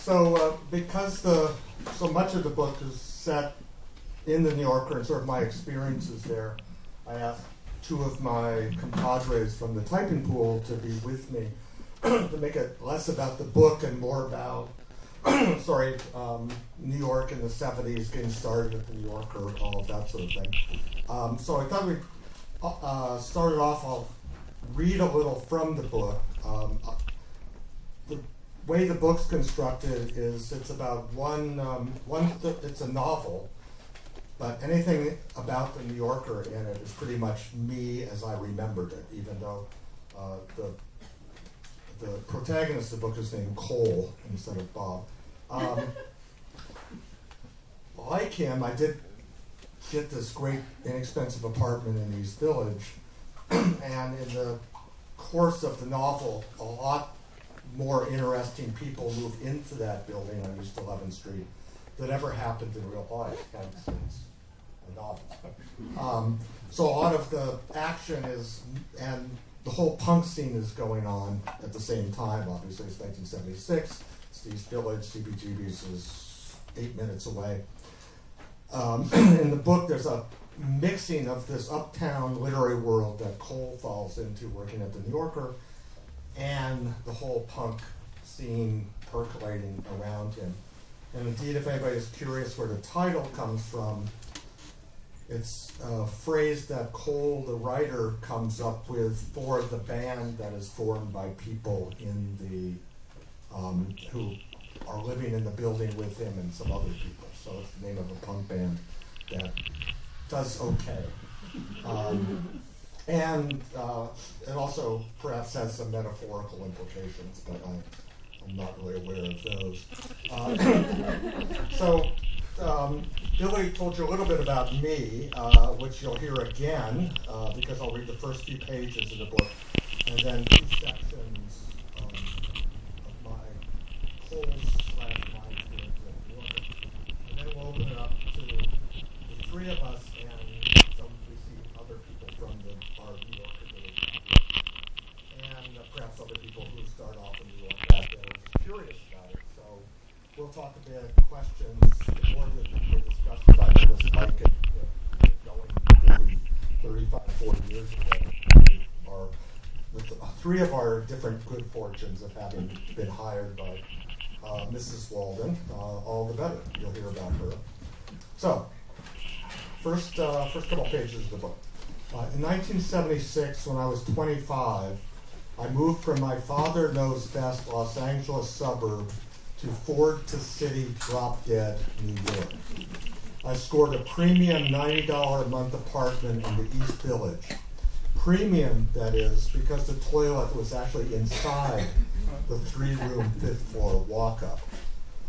So, because so much of the book is set in the New Yorker and sort of my experiences there, I asked two of my compadres from the typing pool to be with me to make it less about the book and more about, New York in the 70s, getting started at the New Yorker, all of that sort of thing. So I thought we'd started off, I'll read a little from the book. The way the book's constructed is it's about it's a novel, but anything about the New Yorker in it is pretty much me as I remembered it, even though the protagonist of the book is named Cole instead of Bob. Like him, I did get this great inexpensive apartment in East Village, and in the course of the novel, a lot more interesting people moved into that building on East 11th Street that ever happened in real life, hence it's a novel. So a lot of the action and the whole punk scene is going on at the same time. Obviously, it's 1976. It's East Village. CBGB's is 8 minutes away. In the book, there's a mixing of this uptown literary world that Cole falls into working at the New Yorker and the whole punk scene percolating around him. And indeed, if anybody's curious where the title comes from, it's a phrase that Cole, the writer, comes up with for the band that is formed by people in the who are living in the building with him and some other people. So it's the name of a punk band that does okay. And it also perhaps has some metaphorical implications, but I'm not really aware of those. Billy told you a little bit about me, which you'll hear again, because I'll read the first few pages of the book, and then two sections of my Cole's/my experience at New York. And then we'll open it up to the three of us, and we see other people from our New York community, and perhaps other people who start off in New York that are curious about it. So we'll talk a bit, questions, more than the discussion about this might get going 35, 40 years ago. Three of our different good fortunes of having been hired by Mrs. Walden, all the better. You'll hear about her. So, first couple pages of the book. In 1976, when I was 25, I moved from my father knows best Los Angeles suburb to Ford to City, drop-dead New York. I scored a premium $90 a month apartment in the East Village. Premium, that is, because the toilet was actually inside the 3-room, 5th floor walk-up.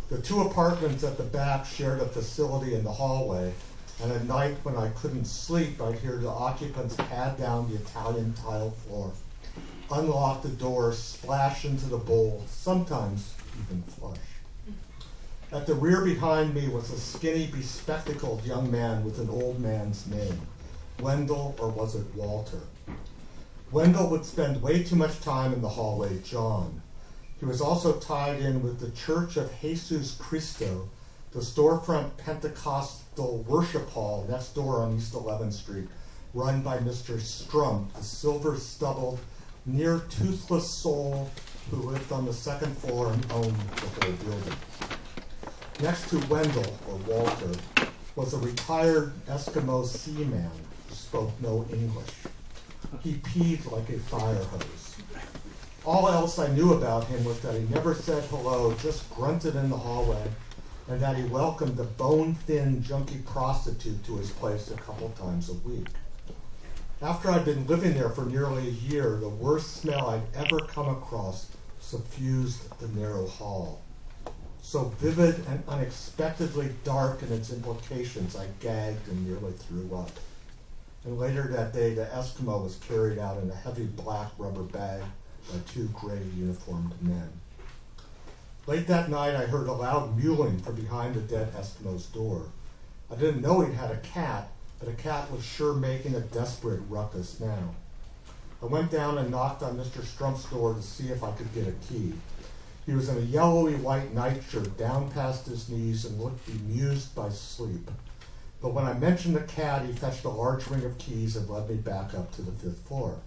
The two apartments at the back shared a facility in the hallway, and at night when I couldn't sleep, I'd hear the occupants pad down the Italian tile floor, unlock the door, splash into the bowl, sometimes even flush. At the rear behind me was a skinny, bespectacled young man with an old man's name, Wendell, or was it Walter? Wendell would spend way too much time in the hallway, John. He was also tied in with the Church of Jesus Cristo, the storefront Pentecostal worship hall next door on East 11th Street, run by Mr. Strump, the silver-stubbled, near-toothless soul who lived on the second floor and owned the whole building. Next to Wendell, or Walter, was a retired Eskimo seaman who spoke no English. He peed like a fire hose. All else I knew about him was that he never said hello, just grunted in the hallway, and that he welcomed a bone-thin junkie prostitute to his place a couple times a week. After I'd been living there for nearly a year, the worst smell I'd ever come across suffused the narrow hall. So vivid and unexpectedly dark in its implications, I gagged and nearly threw up. And later that day, the Eskimo was carried out in a heavy black rubber bag by two gray uniformed men. Late that night, I heard a loud mewling from behind the dead Eskimo's door. I didn't know he'd had a cat, but a cat was sure making a desperate ruckus now. I went down and knocked on Mr. Strump's door to see if I could get a key. He was in a yellowy white nightshirt down past his knees and looked bemused by sleep. But when I mentioned the cat, he fetched a large ring of keys and led me back up to the 5th floor.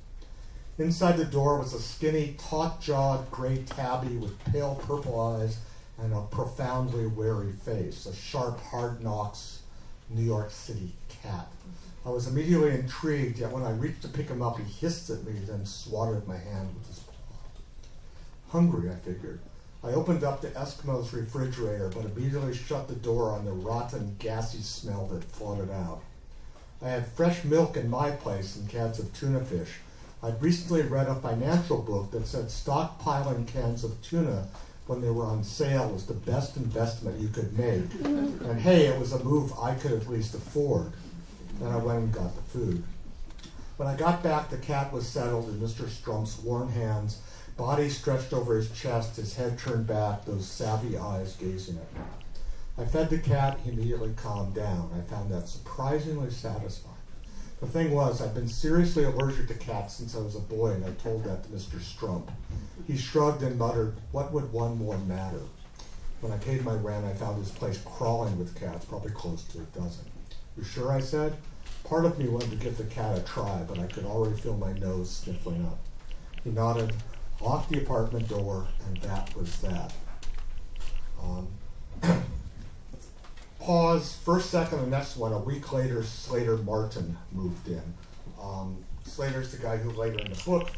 Inside the door was a skinny, taut-jawed gray tabby with pale purple eyes and a profoundly wary face, a sharp, hard-knocks New York City cat. I was immediately intrigued, yet when I reached to pick him up, he hissed at me, then swatted my hand with his paw. Hungry, I figured. I opened up the Eskimo's refrigerator, but immediately shut the door on the rotten, gassy smell that flooded out. I had fresh milk in my place and cans of tuna fish. I'd recently read a financial book that said stockpiling cans of tuna when they were on sale was the best investment you could make. And hey, it was a move I could at least afford. Then I went and got the food. When I got back, the cat was settled in Mr. Strump's warm hands, body stretched over his chest, his head turned back, those savvy eyes gazing at me. I fed the cat, he immediately calmed down. I found that surprisingly satisfying. The thing was, I'd been seriously allergic to cats since I was a boy, and I told that to Mr. Strump. He shrugged and muttered, "What would one more matter?" When I paid my rent, I found his place crawling with cats, probably close to a dozen. "You sure?" I said. Part of me wanted to give the cat a try, but I could already feel my nose sniffling up. He nodded, locked the apartment door, and that was that. Pause, first, second, the next one. A week later, Slater Martin moved in. Slater's the guy who later in the book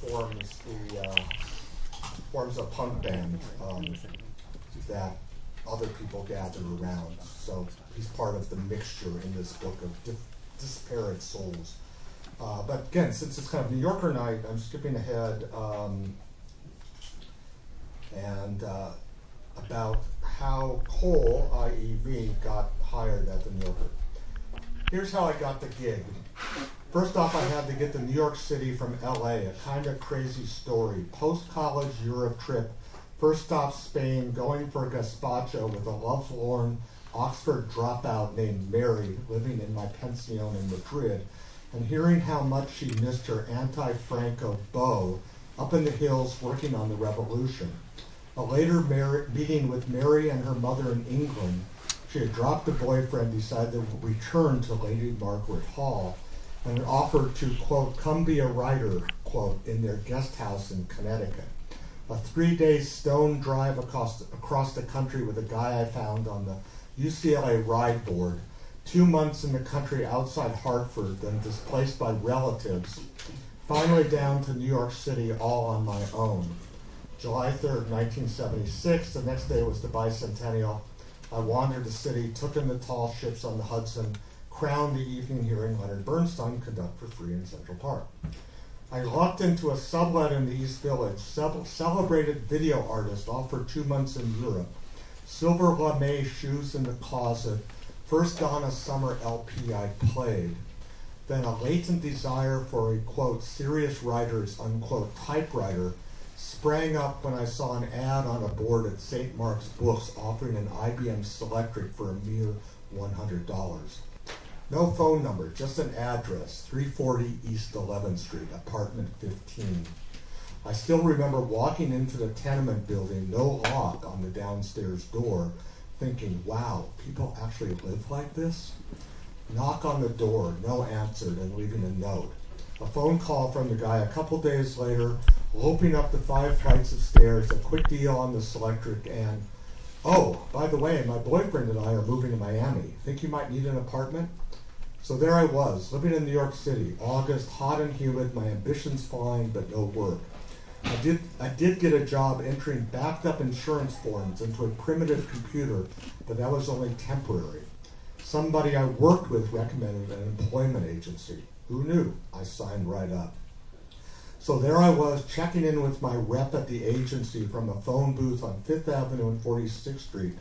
forms a punk band that other people gather around. So he's part of the mixture in this book of disparate souls. But again, since it's kind of New Yorker night, I'm skipping ahead about how Cole, i.e. me, got hired at the New Yorker. Here's how I got the gig. First off, I had to get to New York City from LA, a kind of crazy story. Post-college Europe trip, first stop Spain, going for a gazpacho with a lovelorn Oxford dropout named Mary living in my pension in Madrid, and hearing how much she missed her anti-Franco beau up in the hills working on the revolution. A later meeting with Mary and her mother in England, she had dropped the boyfriend, decided to return to Lady Margaret Hall, and offered to, quote, come be a writer, quote, in their guest house in Connecticut. A 3-day stone drive across the country with a guy I found on the UCLA ride board, 2 months in the country outside Hartford, then displaced by relatives, finally down to New York City all on my own. July 3rd, 1976, the next day was the bicentennial. I wandered the city, took in the tall ships on the Hudson, crowned the evening hearing Leonard Bernstein conduct for free in Central Park. I lucked into a sublet in the East Village, celebrated video artist, offered 2 months in Europe, silver lame shoes in the closet, first Donna Summer LP I played, then a latent desire for a, quote, serious writer's, unquote, typewriter sprang up when I saw an ad on a board at St. Mark's Books offering an IBM Selectric for a mere $100. No phone number, just an address, 340 East 11th Street, apartment 15. I still remember walking into the tenement building, no lock on the downstairs door, thinking, wow, people actually live like this? Knock on the door, no answer, and leaving a note. A phone call from the guy a couple days later, loping up the 5 flights of stairs, a quick deal on the Selectric, and, oh, by the way, my boyfriend and I are moving to Miami. Think you might need an apartment? So there I was, living in New York City, August, hot and humid, my ambitions flying, but no work. I did get a job entering backed up insurance forms into a primitive computer, but that was only temporary. Somebody I worked with recommended an employment agency. Who knew? I signed right up. So there I was, checking in with my rep at the agency from a phone booth on 5th Avenue and 46th Street,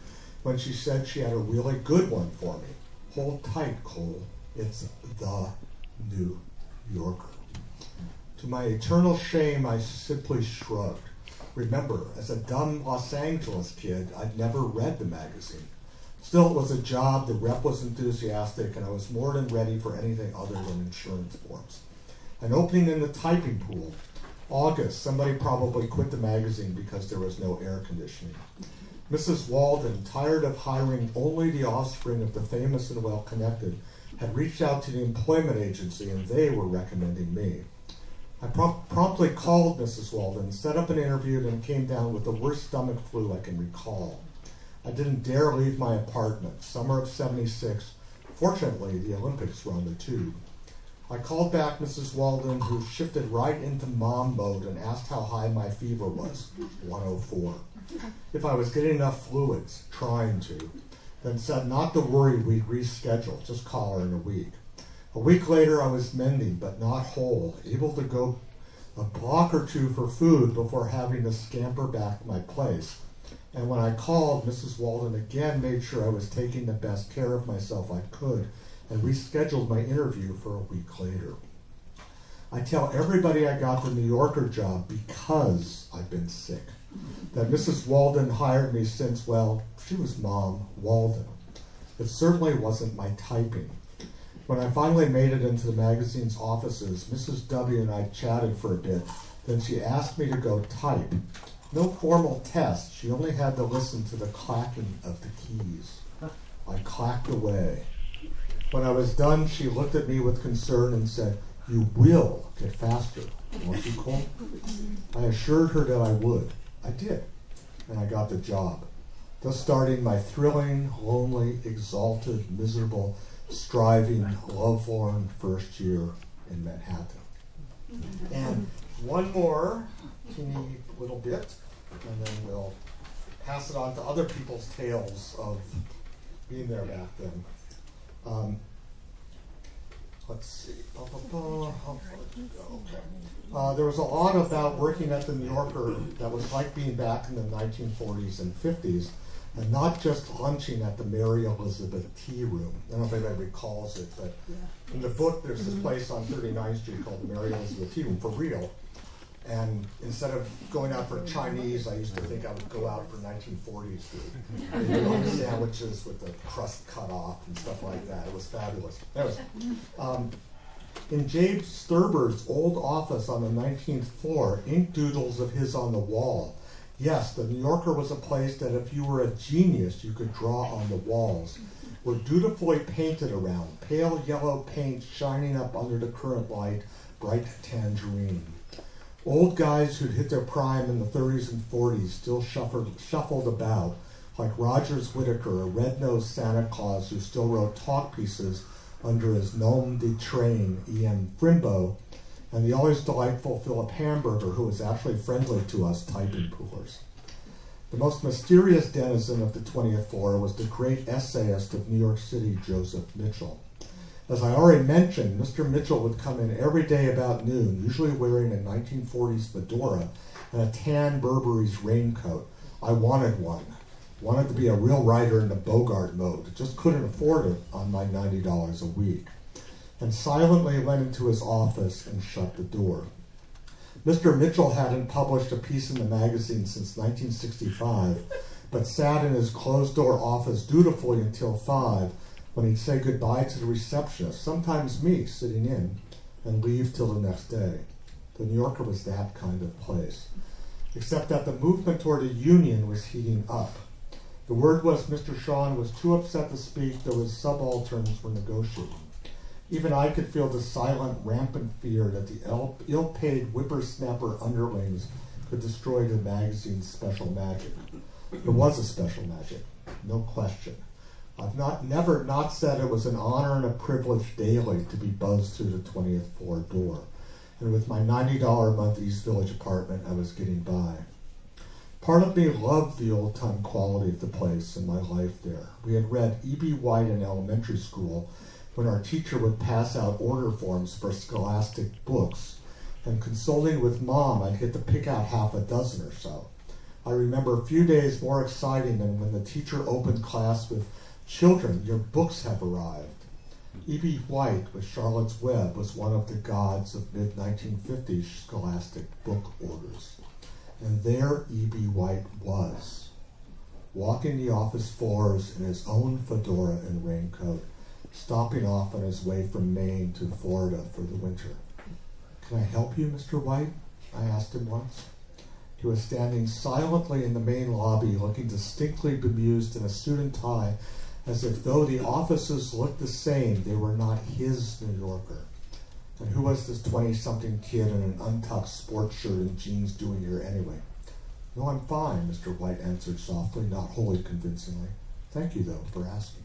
when she said she had a really good one for me. Hold tight, Cole. It's the New Yorker. To my eternal shame, I simply shrugged. Remember, as a dumb Los Angeles kid, I'd never read the magazine. Still, it was a job, the rep was enthusiastic, and I was more than ready for anything other than insurance forms. An opening in the typing pool. August, somebody probably quit the magazine because there was no air conditioning. Mrs. Walden, tired of hiring only the offspring of the famous and well-connected, had reached out to the employment agency, and they were recommending me. I promptly called Mrs. Walden, set up an interview, and came down with the worst stomach flu I can recall. I didn't dare leave my apartment. Summer of '76. Fortunately, the Olympics were on the tube. I called back Mrs. Walden, who shifted right into mom mode and asked how high my fever was, 104. If I was getting enough fluids, trying to, then said not to worry, we'd reschedule, just call her in a week. A week later, I was mending, but not whole, able to go a block or two for food before having to scamper back to my place. And when I called, Mrs. Walden again made sure I was taking the best care of myself I could and rescheduled my interview for a week later. I tell everybody I got the New Yorker job because I've been sick. That Mrs. Walden hired me since, well, she was Mom Walden. It certainly wasn't my typing. When I finally made it into the magazine's offices, Mrs. W. and I chatted for a bit. Then she asked me to go type. No formal test. She only had to listen to the clacking of the keys. I clacked away. When I was done, she looked at me with concern and said, "You will get faster, won't you, Cole?" I assured her that I would. I did, and I got the job, thus starting my thrilling, lonely, exalted, miserable, striving, lovelorn first year in Manhattan. And one more teeny little bit, and then we'll pass it on to other people's tales of being there back then. Let's see. There was a lot about working at the New Yorker that was like being back in the 1940s and 50s, and not just lunching at the Mary Elizabeth Tea Room. I don't know if anybody recalls it, but in the book there's this place on 39th Street called the Mary Elizabeth Tea Room, for real. And instead of going out for Chinese, I used to think I would go out for 1940s food. You know, sandwiches with the crust cut off and stuff like that. It was fabulous. Anyways, in James Thurber's old office on the 19th floor, ink doodles of his on the wall. Yes, the New Yorker was a place that if you were a genius, you could draw on the walls. Were dutifully painted around, pale yellow paint shining up under the current light, bright tangerine. Old guys who'd hit their prime in the 30s and 40s still shuffled about, like Rogers Whittaker, a red-nosed Santa Claus who still wrote talk pieces under his nom de train, E.M. Frimbo, and the always delightful Philip Hamburger, who was actually friendly to us typing poolers. The most mysterious denizen of the 20th floor was the great essayist of New York City, Joseph Mitchell. As I already mentioned, Mr. Mitchell would come in every day about noon, usually wearing a 1940s fedora and a tan Burberry's raincoat. I wanted one. Wanted to be a real writer in the Bogart mode. Just couldn't afford it on my $90 a week. And silently went into his office and shut the door. Mr. Mitchell hadn't published a piece in the magazine since 1965, but sat in his closed-door office dutifully until 5, when he'd say goodbye to the receptionist, sometimes me, sitting in, and leave till the next day. The New Yorker was that kind of place. Except that the movement toward a union was heating up. The word was Mr. Shawn was too upset to speak, though his subalterns were negotiating. Even I could feel the silent, rampant fear that the ill-paid whippersnapper underlings could destroy the magazine's special magic. There was a special magic, no question. I've never not said it was an honor and a privilege daily to be buzzed through the 20th floor door. And with my $90 a month East Village apartment, I was getting by. Part of me loved the old-time quality of the place and my life there. We had read E.B. White in elementary school when our teacher would pass out order forms for scholastic books, and consulting with Mom, I'd get to pick out half a dozen or so. I remember a few days more exciting than when the teacher opened class with, "Children, your books have arrived." E.B. White, with Charlotte's Web, was one of the gods of mid-1950s scholastic book orders. And there E.B. White was, walking the office floors in his own fedora and raincoat, stopping off on his way from Maine to Florida for the winter. "Can I help you, Mr. White?" I asked him once. He was standing silently in the main lobby, looking distinctly bemused in a suit and tie, as if though the offices looked the same, they were not his New Yorker. And who was this 20-something kid in an untucked sports shirt and jeans doing here anyway? No, I'm fine, Mr. White answered softly, not wholly convincingly. Thank you, though, for asking.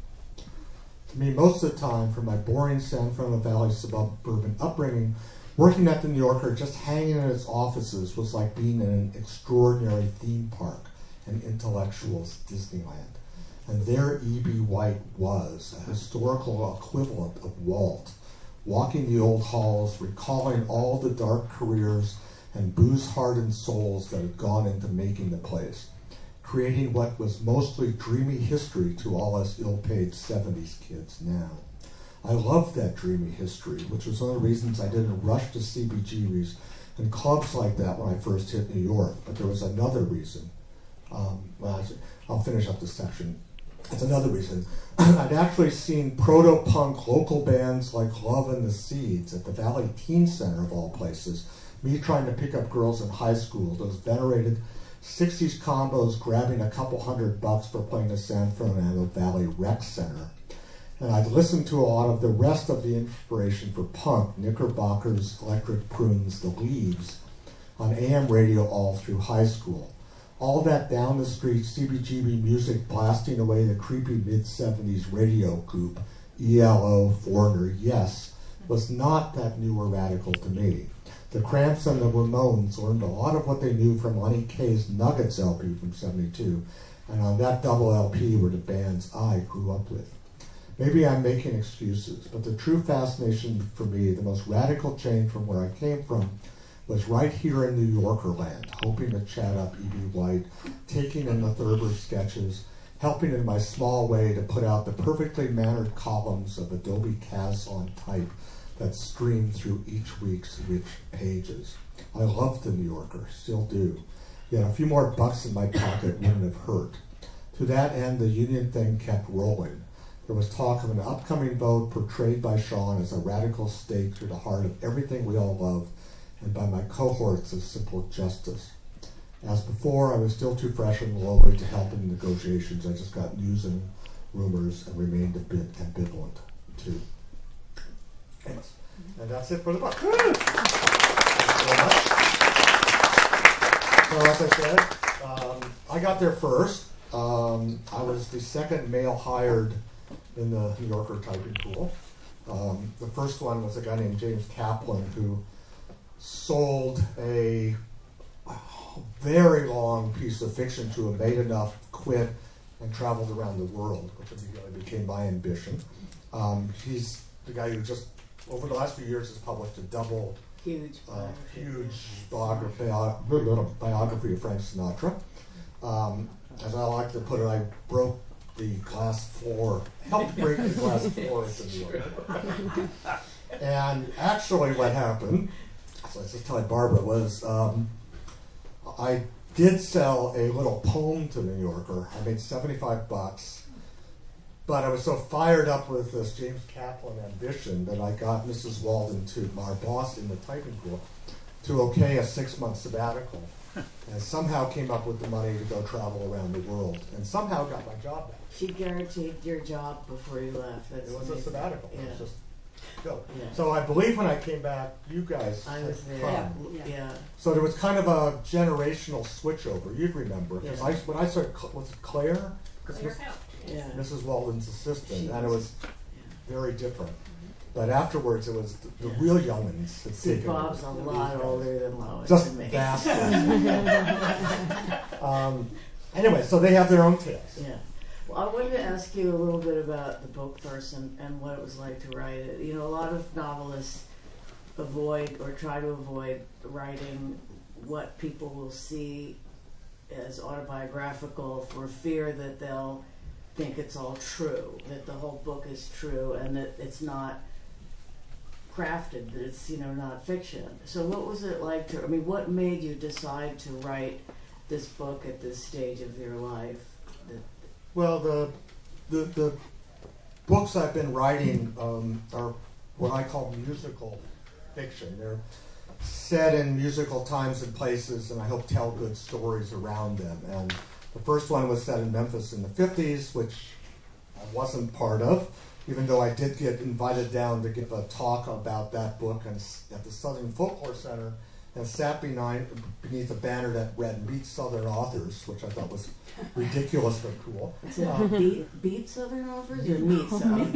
To me, most of the time, from my boring San Fernando Valley suburban upbringing, working at the New Yorker, just hanging in its offices was like being in an extraordinary theme park, an intellectual's Disneyland. And there E.B. White was, a historical equivalent of Walt, walking the old halls, recalling all the dark careers and booze-hardened souls that had gone into making the place, creating what was mostly dreamy history to all us ill-paid 70s kids now. I loved that dreamy history, which was one of the reasons I didn't rush to CBGBs and clubs like that when I first hit New York. But there was another reason. I'll finish up this section. That's another reason. I'd actually seen proto-punk local bands like Love and the Seeds at the Valley Teen Center, of all places, me trying to pick up girls in high school, those venerated 60s combos grabbing a couple $100 for playing the San Fernando Valley Rec Center. And I'd listened to a lot of the rest of the inspiration for punk, Knickerbockers, Electric Prunes, The Leaves, on AM radio all through high school. All that down the street CBGB music blasting away the creepy mid-70s radio group, ELO, Foreigner, Yes, was not that new or radical to me. The Cramps and the Ramones learned a lot of what they knew from Lenny Kaye's Nuggets LP from '72, and on that double LP were the bands I grew up with. Maybe I'm making excuses, but the true fascination for me, the most radical change from where I came from, was right here in New Yorker land, hoping to chat up E.B. White, taking in the Thurber sketches, helping in my small way to put out the perfectly mannered columns of Adobe Caslon type that streamed through each week's rich pages. I loved the New Yorker, still do, yet a few more bucks in my pocket wouldn't have hurt. To that end, the union thing kept rolling. There was talk of an upcoming vote portrayed by Sean as a radical stake through the heart of everything we all love, and by my cohorts as simple justice. As before, I was still too fresh and lowly to help in negotiations. I just got news and rumors and remained a bit ambivalent, too. Anyways, and that's it for the book. Thank you very much. So as I said, I got there first. I was the second male hired in the New Yorker typing pool. The first one was a guy named James Kaplan who sold a very long piece of fiction to him, made enough, quit, and traveled around the world, which immediately became my ambition. He's the guy who just, over the last few years, has published a double huge biography of Frank Sinatra. As I like to put it, I broke the glass floor, helped break the glass floor at the New Yorker. And actually what happened, so I was just telling Barbara, was I did sell a little poem to the New Yorker. I made $75, but I was so fired up with this James Kaplan ambition that I got Mrs. Walden, our boss in the typing pool, to okay a 6-month sabbatical, and somehow came up with the money to go travel around the world, and somehow got my job back. She guaranteed your job before you left. That's it was amazing. a sabbatical. Yeah. It was just go. Yeah. So I believe when I came back, you guys I was there. come. Yeah. So there was kind of a generational switchover. You'd remember because Yeah. when I started, was it Claire? Yeah. Mrs. Walden's assistant, She and it was very different. But afterwards, it was the real youngins. Had See, taken Bob's over. a lot older than Lois. Just and me. vastly. Anyway, so they have their own tales. Yeah. Well, I wanted to ask you a little bit about the book first and what it was like to write it. You know, a lot of novelists avoid or try to avoid writing what people will see as autobiographical for fear that they'll think it's all true, that the whole book is true and that it's not crafted, that it's, not fiction. So what was it like what made you decide to write this book at this stage of your life? Well, the books I've been writing are what I call musical fiction. They're set in musical times and places, and I hope tell good stories around them. And the first one was set in Memphis in the 50s, which I wasn't part of, even though I did get invited down to give a talk about that book at the Southern Folklore Center, and sat beneath a banner that read "Meet Southern Authors," which I thought was ridiculous but cool. Is it beat Southern Authors or meet Southern?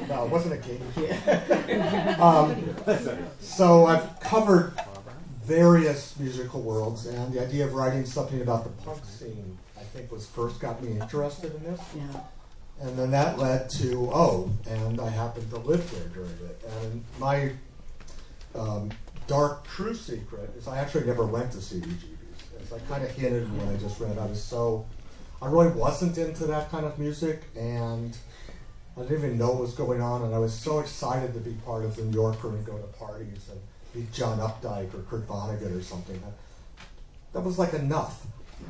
No, it wasn't a game. So I've covered various musical worlds, and the idea of writing something about the punk scene, I think, first got me interested in this. Yeah. And then that led to, and I happened to live there during it. And my dark, true secret is I actually never went to CBGBs. As I kind of hinted when I just read, I really wasn't into that kind of music, and I didn't even know what was going on, and I was so excited to be part of the New Yorker and go to parties and be John Updike or Kurt Vonnegut or something. That was like enough.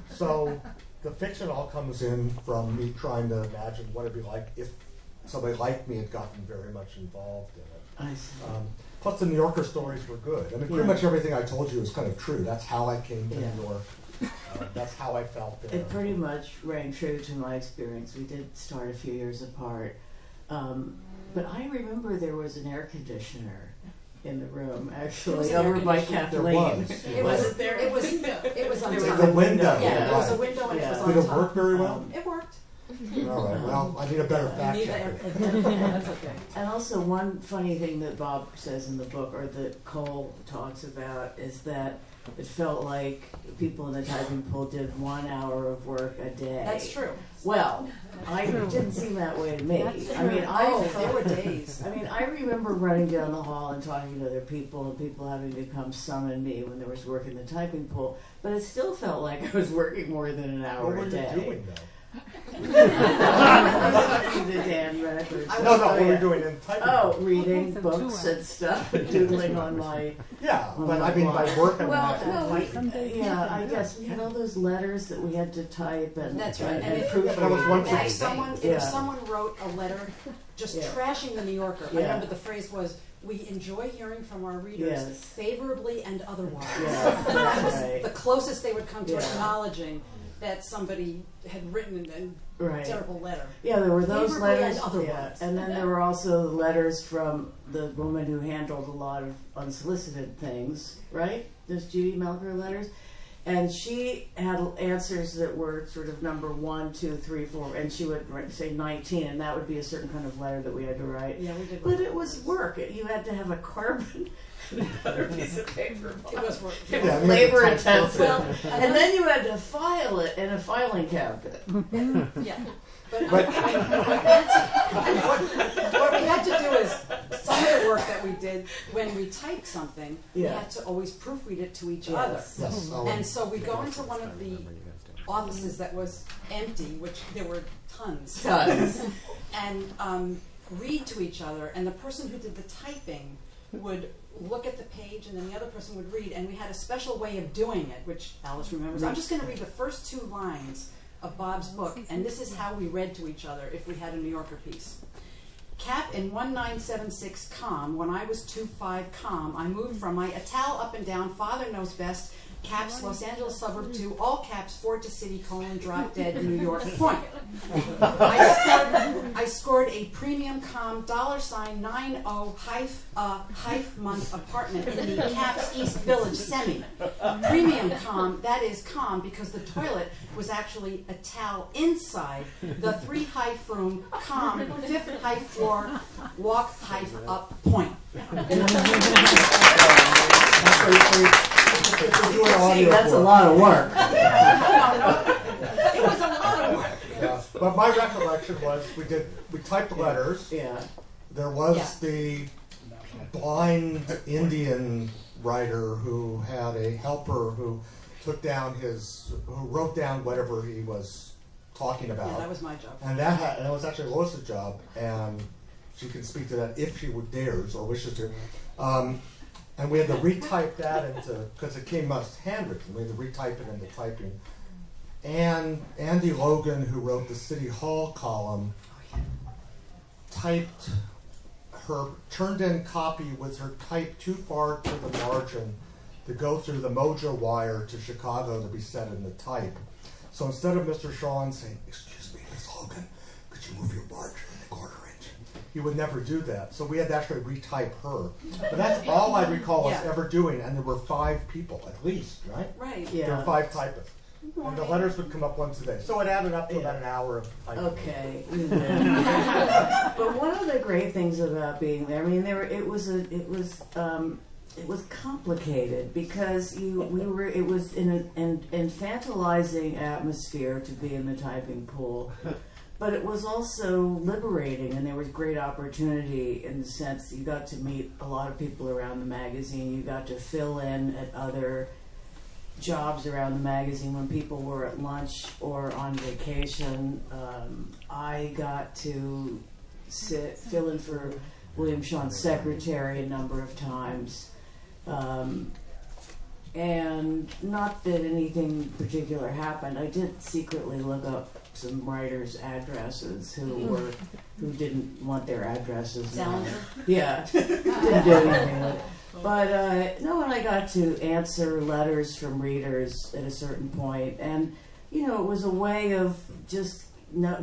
So the fiction all comes in from me trying to imagine what it'd be like if somebody like me had gotten very much involved in it. I see. Plus the New Yorker stories were good. I mean, pretty much everything I told you is kind of true. That's how I came to New York. That's how I felt there. It pretty much rang true to my experience. We did start a few years apart. But I remember there was an air conditioner in the room, actually, over by Kathleen. There It wasn't there. It was on There was top. a window. Yeah, there was a Right. window and it was on Did it top. work very well? It worked. All right. Well, I need a better fact checker. That's okay. And also one funny thing that Bob says in the book, or that Cole talks about, is that it felt like people in the typing pool did 1 hour of work a day. That's true. Well, it didn't seem that way to me. I mean, there were days. I mean, I remember running down the hall and talking to other people, and people having to come summon me when there was work in the typing pool. But it still felt like I was working more than an hour What were a day. you doing, though? The damn records. No, what were you doing in typing? Oh, reading books and stuff, and doodling on my. Yeah, but I mean, by working Well, on that. yeah, I guess we had all those letters that we had to type and. That's right. And if, proofread. That was one and thing. if someone wrote a letter just Yeah. trashing the New Yorker, I Yeah. remember the phrase was, "We enjoy hearing from our readers, Yes. favorably and otherwise." Yeah, That was right. the closest they would come to Yeah. acknowledging that somebody had written a Right. terrible letter. Yeah, there were those Favorably letters. and otherwise. Yeah, and then there were also letters from the woman who handled a lot of unsolicited things, right? Those Judy Melker letters. And she had answers that were sort of number 1, 2, 3, 4, and she would say 19, and that would be a certain kind of letter that we had to write. Yeah, we did. But it was work. You had to have a carbon and another piece of paper. It was work. It Yeah, was we had to labor type intensive. Well, and then you had to file it in a filing cabinet. Yeah. But But- what we had to do is, some of the work that we did, when we typed something, we Yeah. had to always proofread it to each Yes. other. Yes. And so we'd go into one of the offices that was empty, which there were tons, Tons. and read to each other, and the person who did the typing would look at the page, and then the other person would read, and we had a special way of doing it, which Alice remembers. I'm just going to read the first 2 lines of Bob's book, and this is how we read to each other if we had a New Yorker piece. Cap in 1976 com, when I was 25 com, I moved from my Ital up and down, father knows best, caps Los Angeles suburb to all caps Ford to City, drop dead New York point. I scored a premium com $90 month apartment in the Caps East Village semi. Premium com, that is com because the toilet was actually a towel inside the 3 room com 5th high floor walk height up point. See, that's a lot of work. It was a lot of work. Yeah. But my recollection was we typed letters. Yeah. There was Yeah. the blind Indian writer who had a helper who wrote down whatever he was talking about. Yeah, that was my job. And that was actually Lois's job, and she can speak to that if she dares or wishes to. And we had to retype that because it came us handwritten, we had to retype it into typing. And Andy Logan, who wrote the City Hall column, typed her turned-in copy was her type too far to the margin to go through the mojo wire to Chicago to be set in the type. So instead of Mr. Sean saying, "Excuse me, Miss Hogan, could you move your margin a quarter inch?" He would never do that. So we had to actually retype her. But that's all I recall us ever doing, and there were 5 people at least, right? Right. Yeah. There were 5 typists. And the letters would come up once a day. So it added up to about an hour of typing. Okay. But one of the great things about being there, I mean, it was complicated because it was in an infantilizing atmosphere to be in the typing pool, but it was also liberating, and there was great opportunity in the sense that you got to meet a lot of people around the magazine. You got to fill in at other jobs around the magazine when people were at lunch or on vacation. I got to fill in for William Sean's secretary a number of times. And not that anything particular happened. I did secretly look up some writers' addresses who didn't want their addresses. Salinger? Yeah, didn't do anything with it. But no, and I got to answer letters from readers at a certain point, and it was a way of just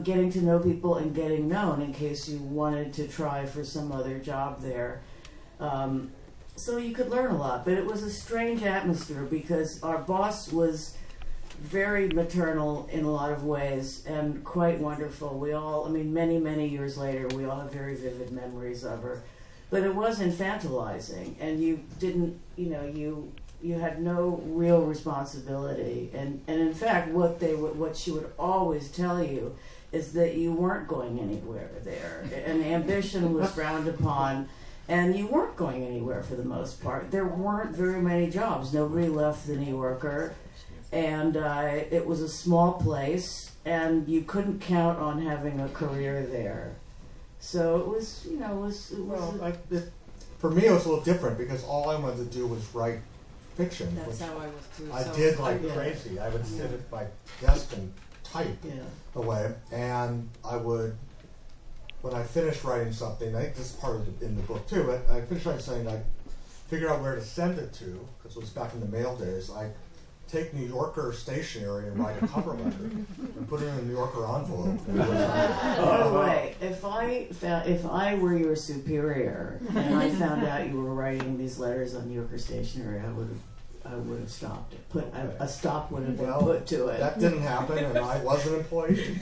getting to know people and getting known in case you wanted to try for some other job there. So you could learn a lot, but it was a strange atmosphere because our boss was very maternal in a lot of ways and quite wonderful. We all, many, many years later, we all have very vivid memories of her. But it was infantilizing, and you didn't, you had no real responsibility. And in fact, what she would always tell you is that you weren't going anywhere there, and ambition was frowned upon. And you weren't going anywhere for the most part. There weren't very many jobs. Nobody left the New Yorker. And it was a small place, and you couldn't count on having a career there. So it was, for me, it was a little different because all I wanted to do was write fiction. That's how I was too. I did like crazy. I would sit at my desk and type away, and I would. When I finished writing something, I think this is part of it in the book too, but I finished writing something, I'd figure out where to send it to, because it was back in the mail days. I'd take New Yorker stationery and write a cover letter and put it in a New Yorker envelope. By the way, if I were your superior and I found out you were writing these letters on New Yorker stationery, I would have stopped it. A stop would have been put to it. That didn't happen, and I was an employee.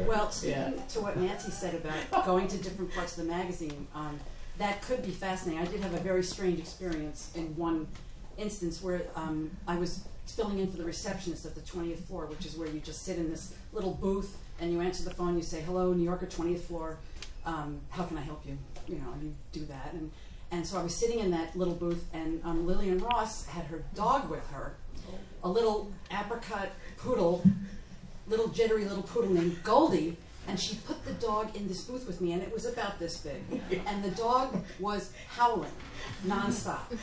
Well, speaking to what Nancy said about going to different parts of the magazine, that could be fascinating. I did have a very strange experience in one instance where I was filling in for the receptionist at the 20th floor, which is where you just sit in this little booth and you answer the phone. You say, "Hello, New Yorker, 20th floor. How can I help you?" And you do that. And so I was sitting in that little booth, and Lillian Ross had her dog with her, a little apricot poodle, little jittery little poodle named Goldie, and she put the dog in this booth with me, and it was about this big. And the dog was howling nonstop.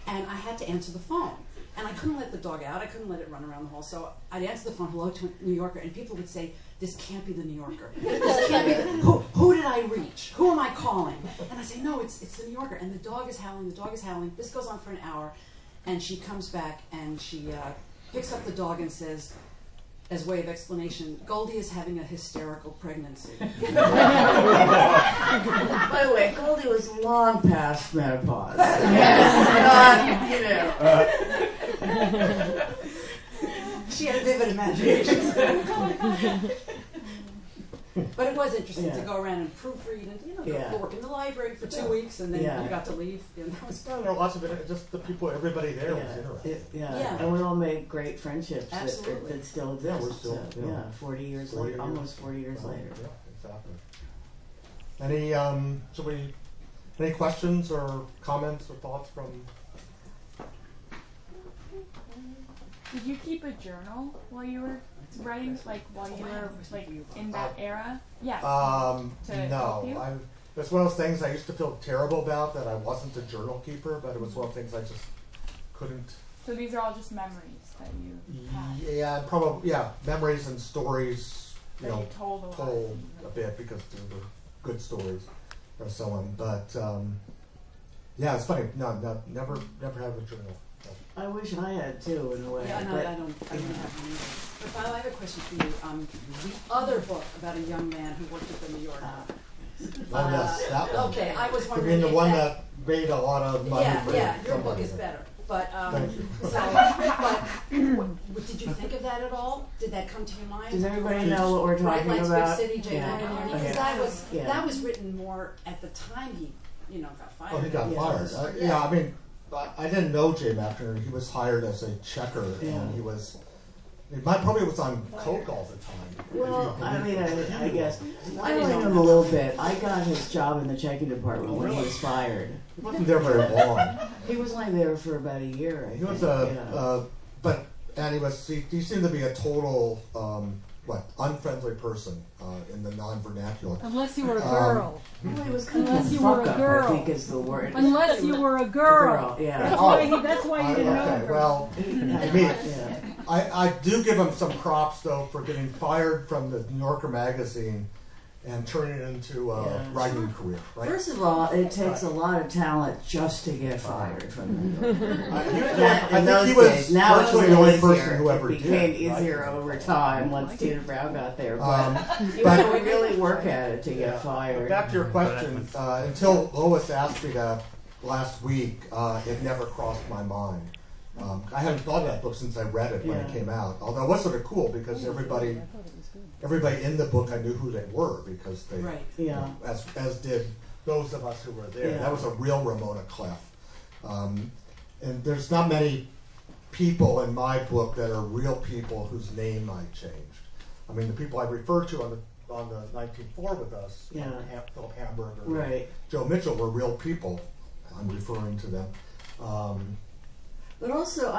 And I had to answer the phone. And I couldn't let the dog out. I couldn't let it run around the hall. So I'd answer the phone, "Hello, to New Yorker," and people would say, "This can't be the New Yorker. This can't be who did I reach? Who am I calling?" And I say, "No, it's the New Yorker." And the dog is howling. The dog is howling. This goes on for an hour, and she comes back and she picks up the dog and says, as way of explanation, "Goldie is having a hysterical pregnancy." By the way, Goldie was long past menopause. She had a vivid imagination. But it was interesting to go around and proofread and go work in the library for 2 weeks, and then you got to leave. And that was there were lots of it. Just the people, everybody there was interested. And we all made great friendships that still exist. Yeah, we're still 40 years later, almost 40 years later. Yeah, exactly. Any questions or comments or thoughts from? Did you keep a journal while you were writing, while you were in that era? Yeah. No. It's one of those things I used to feel terrible about, that I wasn't a journal keeper, but it was one of the things I just couldn't. So these are all just memories that you had? Yeah, probably. Yeah, memories and stories. You told a bit because they were good stories. or so on. But yeah, it's funny. Never have a journal. I wish I had too, in a way. Yeah, no, but I don't have one either. But Bob, I have a question for you. The other book about a young man who worked at the New Yorker. Oh yes, that one. Okay, I was I wondering mean, the if one that, that made a lot of money. for your somebody. book is better. But Thank you. but did you think of that at all? Did that come to your mind? Does everybody know what we're Bright talking Lights, about? Big City, Jay Morgan, because Okay. that was written more at the time he, got fired. Oh, he got Yes. fired. Yeah, I mean, I didn't know Jay McNally. He was hired as a checker, Yeah. and he probably was on coke all the time. Well, If you I believe mean, it. I guess I I didn't know know him a little bit. I got his job in the checking department when he was fired. He wasn't there very long. He was only there for about a year. I He was think. he seemed to be a total unfriendly person in the non-vernacular. Unless you were a girl. Well, he was kind Unless of a you were fuck a up, girl. I think is the word. Unless you were a girl. Yeah. That's why you didn't know Okay, her. well, Yeah. I do give him some props though for getting fired from the New Yorker magazine and turning it into a Yeah. writing career. Right? First of all, it takes a lot of talent just to get fired from the I in think those he was days. Now it's a virtually the little only easier. person who ever It became did. easier right? over time once Tina Brown got there. But you but- had to really work at it to get But fired. back to your question, until Lois asked me that last week, it never crossed my mind. I hadn't thought of that book since I read it when it Yeah. came out. Although it was sort of cool because everybody in the book, I knew who they were because they, Right. Yeah. as did those of us who were there. Yeah. That was a real Ramona Clef. And there's not many people in my book that are real people whose name I changed. I mean, the people I referred to on the 1904 with us, Yeah. Philip Hamburger, Right. Joe Mitchell, were real people. I'm referring to them. But also,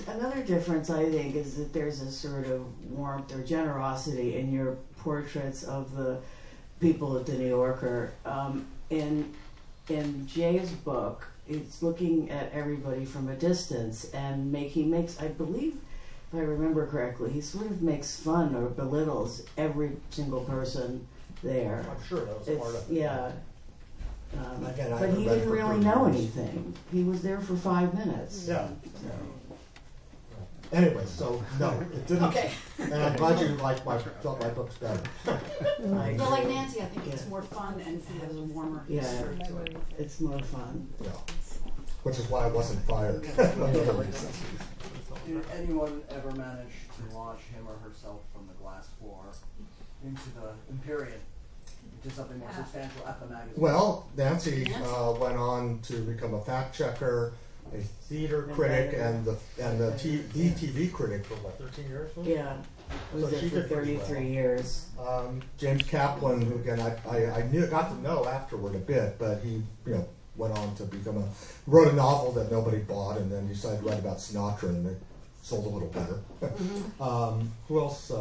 another difference I think is that there's a sort of warmth or generosity in your portraits of the people at the New Yorker. In Jay's book, it's looking at everybody from a distance, and he makes, I believe, if I remember correctly, he sort of makes fun or belittles every single person there. I'm sure that was part of it. Yeah. Again, I But haven't he read didn't for really 30 know years. anything. He was there for 5 minutes. Yeah. So. Anyway, so no, it didn't. Okay. And I'm glad you thought my books better. Yeah, like Nancy, I think it's more fun and has a warmer Yeah. history to it. It's more fun. Yeah. Which is why I wasn't fired. Did anyone ever manage to launch him or herself from the glass floor into the Empyrean, into something more substantial at the magazine? Well, Nancy went on to become a fact checker, a theater critic, and the TV critic for what, 13 years? Yeah. I was So there she for did pretty 33 well. years. James Kaplan, who again I got to know afterward a bit, but he went on to wrote a novel that nobody bought, and then decided to write about Sinatra, and it sold a little better. Who else?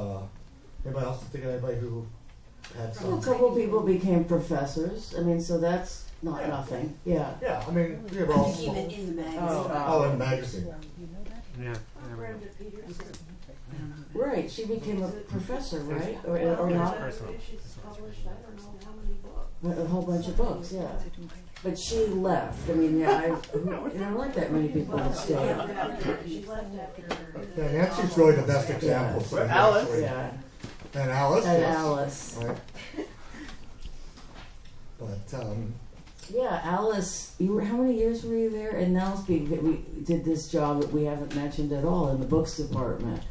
Anybody else? Think of anybody who had A some? couple people became professors. I mean, so that's not Yeah. nothing. Yeah. Yeah, I mean, we were all Even in the magazine. oh, in the magazine. Right. She became a professor, right? Or not? She's published, I don't know how many books. A whole bunch of books, yeah. But she left. I mean, there weren't that many people that stayed. She left after. Yeah, Nancy's really the best example. So Alice. actually- Yeah. And Alice. And yes. Alice. Right. But Yeah, Alice. How many years were you there? And now we did this job that we haven't mentioned at all in the books department,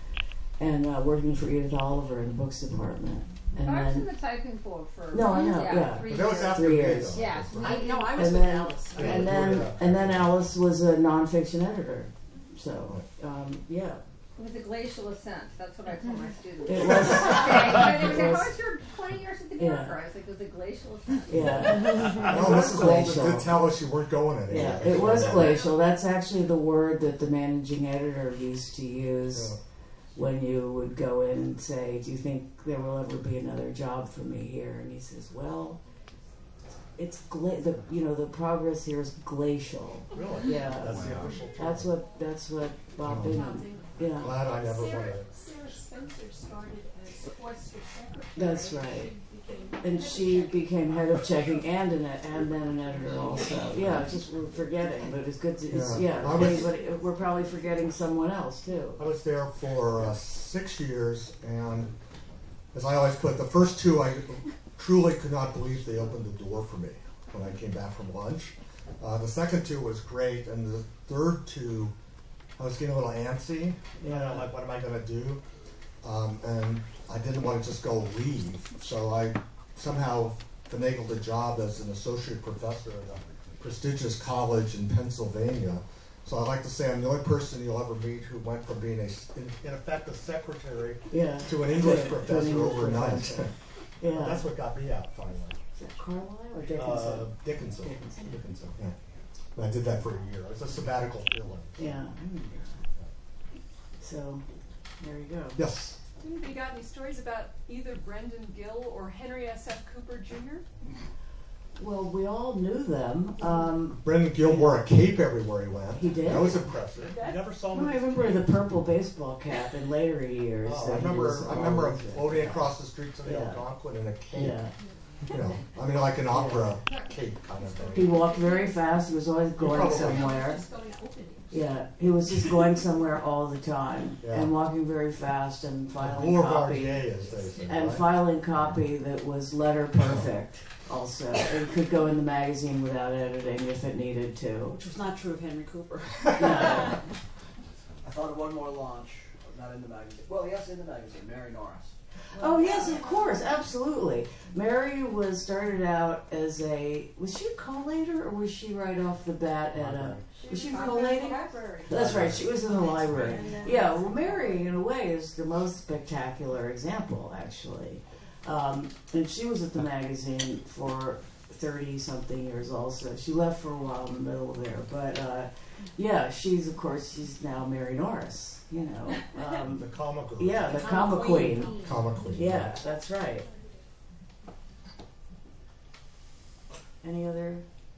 and working for Edith Oliver in the books department. And I was in then the typing floor for No, I know, yeah. 3 but that was years. after 3 me, years. though. Yes. Right? I was And with then- Alice. Yeah. and then Alice was a nonfiction editor. So yeah, It was a glacial ascent. That's what I told my students. it was. They were like, It was- how was your 20 years at the New Yeah. Yorker? I was like, it was a glacial ascent. Yeah. Well, Mrs. Walden Glacial. did tell us you weren't going anywhere. Yeah, it was glacial. That's actually the word that the managing editor used to use Yeah. when you would go in and say, "Do you think there will ever be another job for me here?" And he says, "Well, it's the progress here is glacial." Really? Yeah, That's the official term. that's what Bob Bingham. Yeah, Glad I never went Sarah it. Spencer started as Oyster Secretary. That's right. She and she became head of checking and then an editor also. Yeah, it's just we're forgetting, but it's good to. We're probably forgetting someone else too. I was there for 6 years, and as I always put, the first 2 I truly could not believe they opened the door for me when I came back from lunch. The second 2 was great, and the third 2, I was getting a little antsy. Yeah. Like, what am I going to do? And I didn't want to just go leave, so I somehow finagled a job as an associate professor at a prestigious college in Pennsylvania. So I like to say I'm the only person you'll ever meet who went from being in effect a secretary to an English professor overnight. Yeah. That's what got me out finally. Is that Carlisle or Dickinson? Dickinson, yeah. And I did that for a year. It was a sabbatical feeling. Yeah. So, there you go. Yes. Did anybody got any stories about either Brendan Gill or Henry S.F. Cooper Jr.? Well, we all knew them. Brendan Gill wore a cape everywhere he went. He did? That was impressive. You never saw him. I remember the purple baseball cap in later years. Oh, I remember him floating across the streets of the Algonquin in a cape. Yeah. You know, I mean, like an opera cape kind of thing. He walked very fast. He was always going somewhere. Yeah, he was just going somewhere all the time and walking very fast and filing copy. As they say, and filing copy that was letter perfect. Also, it could go in the magazine without editing if it needed to. Which was not true of Henry Cooper. Yeah. I thought of one more launch, not in the magazine. Well, yes, in the magazine, Mary Norris. Oh yes, of course, absolutely. Mary started out as was she a collator or was she right off the bat at a? Was she collating? That's right. She was in the library. Yeah. Well, Mary, in a way, is the most spectacular example, actually. And she was at the magazine for 30-something years also. She left for a while in the middle there. But, she's now Mary Norris, you know. The comic girl. Yeah, the comic queen. Comic queen. Yeah, that's right. Any other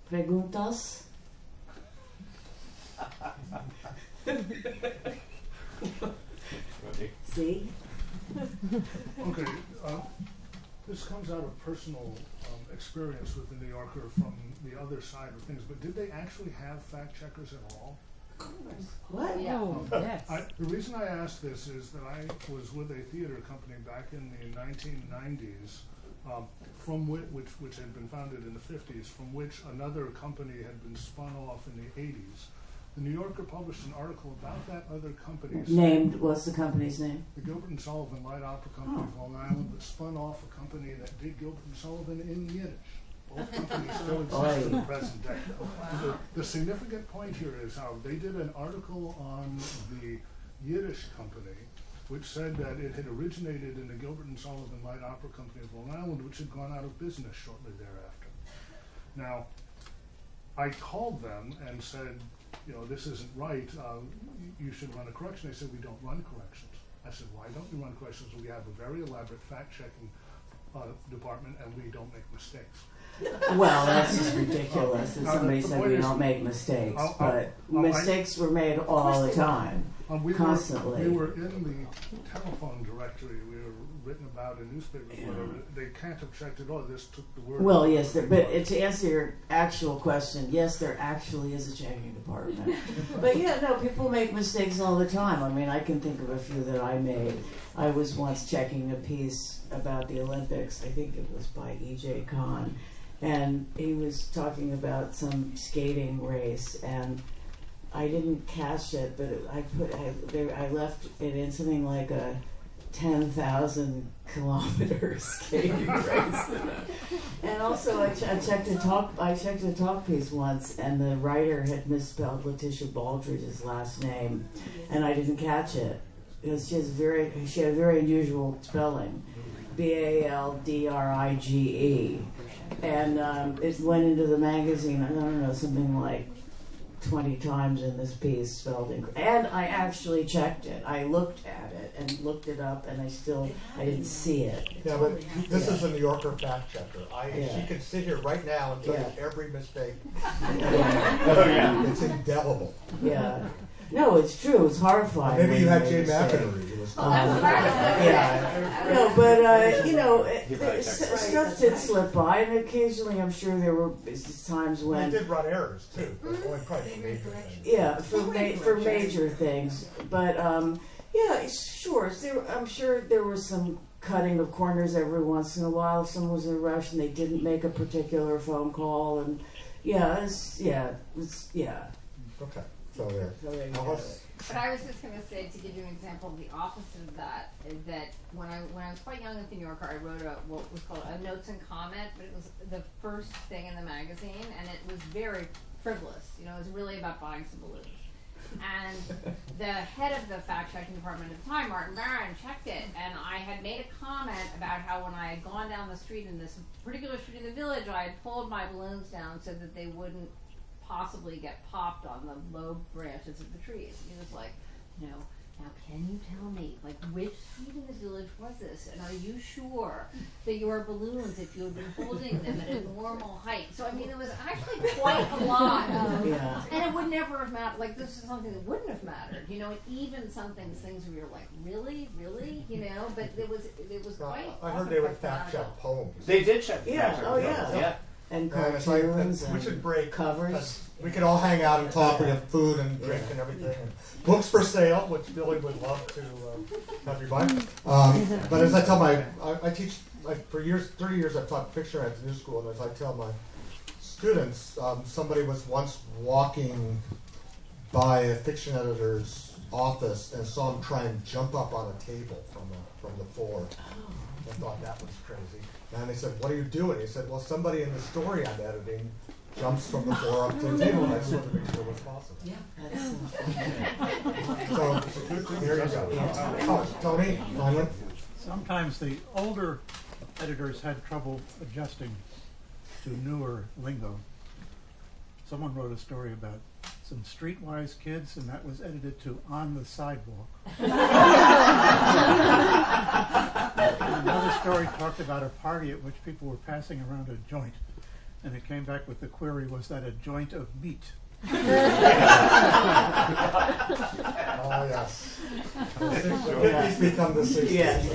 preguntas? See? Okay, this comes out of personal experience with the New Yorker from the other side of things, but did they actually have fact checkers at all? What? Yeah. Oh, yes. The reason I ask this is that I was with a theater company back in the 1990s, from which had been founded in the 50s, from which another company had been spun off in the 80s. The New Yorker published an article about that other company. What's the company's name? The Gilbert and Sullivan Light Opera Company of Long Island, that spun off a company that did Gilbert and Sullivan in Yiddish. Both companies still exist to the present day. The significant point here is how they did an article on the Yiddish company, which said that it had originated in the Gilbert and Sullivan Light Opera Company of Long Island, which had gone out of business shortly thereafter. Now, I called them and said, you know, this isn't right, you should run a correction. They said, we don't run corrections. I said, why don't you run corrections? We have a very elaborate fact-checking department, and we don't make mistakes. Well, that's just ridiculous that somebody said we don't make mistakes, but mistakes were made all the time, constantly. We were in the telephone directory. We were written about in newspapers. They can't have checked it all. This took the word. Well, yes, but to answer your actual question, yes, there actually is a checking department. But yeah, no, people make mistakes all the time. I mean, I can think of a few that I made. I was once checking a piece about the Olympics. I think it was by E.J. Kahn. And he was talking about some skating race, and I didn't catch it, but I left it in something like a 10,000 kilometer skating race. And also, I checked a talk piece once, and the writer had misspelled Letitia Baldridge's last name, and I didn't catch it because she had a very unusual spelling, Baldrige. And it went into the magazine, I don't know, something like 20 times in this piece, spelled incorrect. And I actually checked it. I looked at it and looked it up, and I didn't see it. Yeah, but this is a New Yorker fact checker. She could sit here right now and tell you every mistake. It's indelible. Yeah. No, it's true. It's horrifying. Maybe you had Jay McNally, who was Yeah. No, but you know, stuff did slip by, and occasionally, I'm sure there were times They when. did run errors too, but only probably for major things. Yeah, for major things, but yeah, sure. I'm sure there was some cutting of corners every once in a while. If someone was in a rush and they didn't make a particular phone call, and yeah. Okay, so there. Alice? But I was just going to say, to give you an example of the opposite of that, is that when I was quite young at the New Yorker, I wrote what was called a notes and comment, but it was the first thing in the magazine, and it was very frivolous. You know, it was really about buying some balloons. And the head of the fact-checking department at the time, Martin Barron, checked it, and I had made a comment about how when I had gone down the street in this particular street in the village, I had pulled my balloons down so that they wouldn't possibly get popped on the low branches of the trees. And he was like, you know, now can you tell me, like, which street in the village was this? And are you sure that your balloons, if you had been holding them at a normal height? So, I mean, it was actually quite a lot of, and it would never have mattered. Like, this is something that wouldn't have mattered, you know, and even some things where you're like, really, you know, but it was quite. I heard they would fact check poems. They did check. Yeah. Oh yeah. Yeah. And it's like, cartoons we should break covers. We could all hang out and talk. We have food and drink and everything. And books for sale, which Billy would love to have you buy. But as I tell I teach, like, for 30 years I've taught fiction at the New School, and as I tell my students, somebody was once walking by a fiction editor's office and saw him try and jump up on a table from the floor. I thought that was crazy. And they said, "What are you doing?" He said, "Well, somebody in the story I'm editing jumps from the floor up to the table, and I just wanted to make sure it was possible." Yeah. So here you go. Tony, finally. Sometimes the older editors had trouble adjusting to newer lingo. Someone wrote a story about some streetwise kids, and that was edited to on the sidewalk. Another story talked about a party at which people were passing around a joint, and it came back with the query, was that a joint of meat? Oh, yes. The 50s become the 60s. Yes.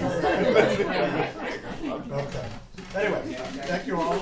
Okay. Anyway, thank you all.